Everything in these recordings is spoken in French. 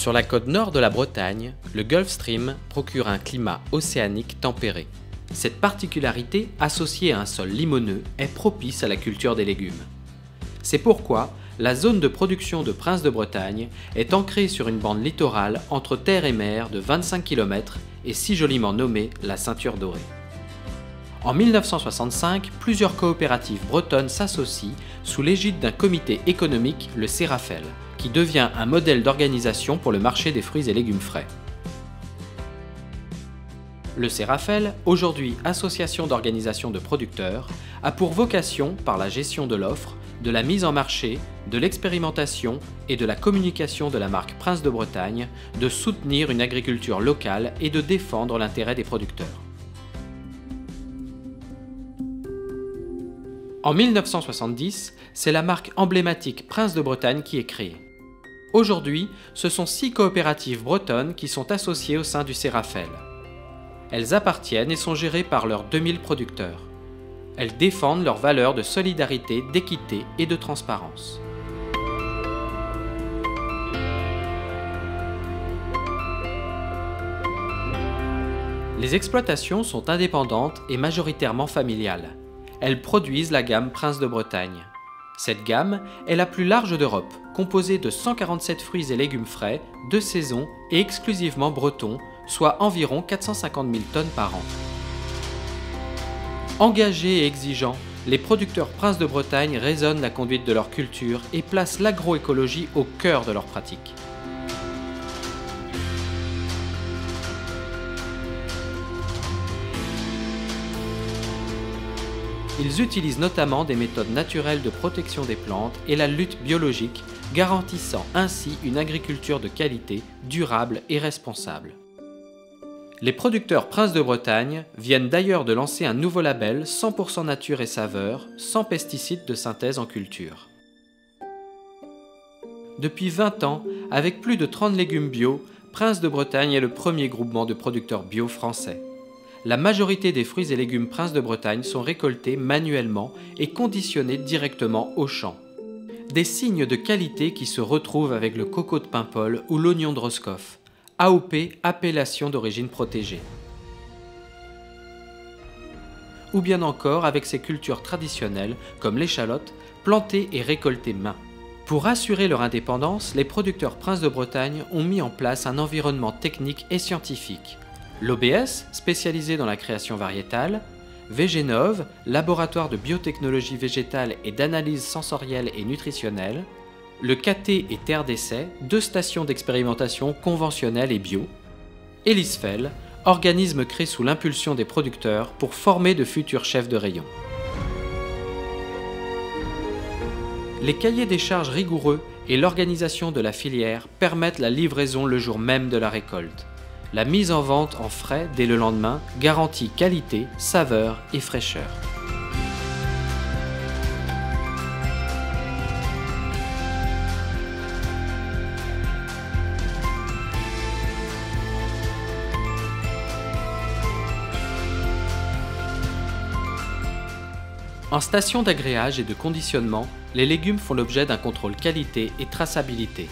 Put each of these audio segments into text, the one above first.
Sur la côte nord de la Bretagne, le Gulf Stream procure un climat océanique tempéré. Cette particularité, associée à un sol limoneux, est propice à la culture des légumes. C'est pourquoi la zone de production de Prince de Bretagne est ancrée sur une bande littorale entre terre et mer de 25 km et si joliment nommée la Ceinture Dorée. En 1965, plusieurs coopératives bretonnes s'associent sous l'égide d'un comité économique, le Cérafel, qui devient un modèle d'organisation pour le marché des fruits et légumes frais. Le Cérafel, aujourd'hui association d'organisation de producteurs, a pour vocation, par la gestion de l'offre, de la mise en marché, de l'expérimentation et de la communication de la marque Prince de Bretagne, de soutenir une agriculture locale et de défendre l'intérêt des producteurs. En 1970, c'est la marque emblématique Prince de Bretagne qui est créée. Aujourd'hui, ce sont 6 coopératives bretonnes qui sont associées au sein du Cérafel. Elles appartiennent et sont gérées par leurs 2000 producteurs. Elles défendent leurs valeurs de solidarité, d'équité et de transparence. Les exploitations sont indépendantes et majoritairement familiales. Elles produisent la gamme Prince de Bretagne. Cette gamme est la plus large d'Europe, composée de 147 fruits et légumes frais, de saison et exclusivement bretons, soit environ 450 000 tonnes par an. Engagés et exigeants, les producteurs Prince de Bretagne raisonnent la conduite de leur culture et placent l'agroécologie au cœur de leurs pratiques. Ils utilisent notamment des méthodes naturelles de protection des plantes et la lutte biologique, garantissant ainsi une agriculture de qualité, durable et responsable. Les producteurs Prince de Bretagne viennent d'ailleurs de lancer un nouveau label 100% nature et saveur, sans pesticides de synthèse en culture. Depuis 20 ans, avec plus de 30 légumes bio, Prince de Bretagne est le premier groupement de producteurs bio français. La majorité des fruits et légumes Prince de Bretagne sont récoltés manuellement et conditionnés directement au champ. Des signes de qualité qui se retrouvent avec le coco de Paimpol ou l'oignon de Roscoff, AOP, appellation d'origine protégée. Ou bien encore avec ces cultures traditionnelles comme l'échalote, plantées et récoltées main. Pour assurer leur indépendance, les producteurs Prince de Bretagne ont mis en place un environnement technique et scientifique. L'OBS, spécialisé dans la création variétale, Végénove, laboratoire de biotechnologie végétale et d'analyse sensorielle et nutritionnelle, le KT et Terre d'Essai, 2 stations d'expérimentation conventionnelles et bio, et l'ISFEL, organisme créé sous l'impulsion des producteurs pour former de futurs chefs de rayon. Les cahiers des charges rigoureux et l'organisation de la filière permettent la livraison le jour même de la récolte. La mise en vente en frais dès le lendemain garantit qualité, saveur et fraîcheur. En station d'agréage et de conditionnement, les légumes font l'objet d'un contrôle qualité et traçabilité.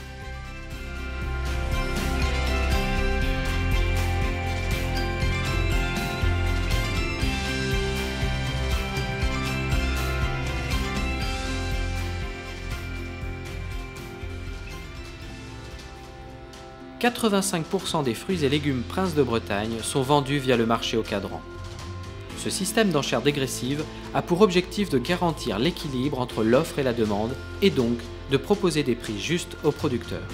« 85% des fruits et légumes Prince de Bretagne sont vendus via le marché au cadran. Ce système d'enchères dégressives a pour objectif de garantir l'équilibre entre l'offre et la demande et donc de proposer des prix justes aux producteurs.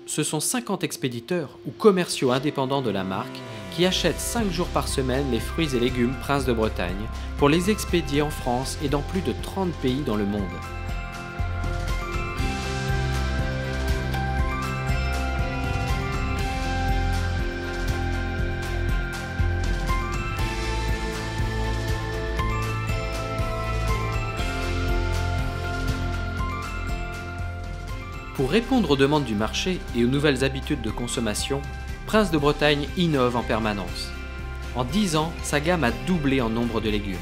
Ce sont 50 expéditeurs ou commerciaux indépendants de la marque qui achètent 5 jours par semaine les fruits et légumes Prince de Bretagne pour les expédier en France et dans plus de 30 pays dans le monde. Pour répondre aux demandes du marché et aux nouvelles habitudes de consommation, Prince de Bretagne innove en permanence. En 10 ans, sa gamme a doublé en nombre de légumes.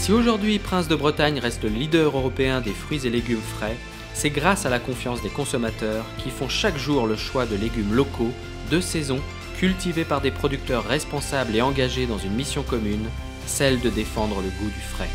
Si aujourd'hui Prince de Bretagne reste le leader européen des fruits et légumes frais, c'est grâce à la confiance des consommateurs qui font chaque jour le choix de légumes locaux, de saison, cultivés par des producteurs responsables et engagés dans une mission commune, celle de défendre le goût du frais.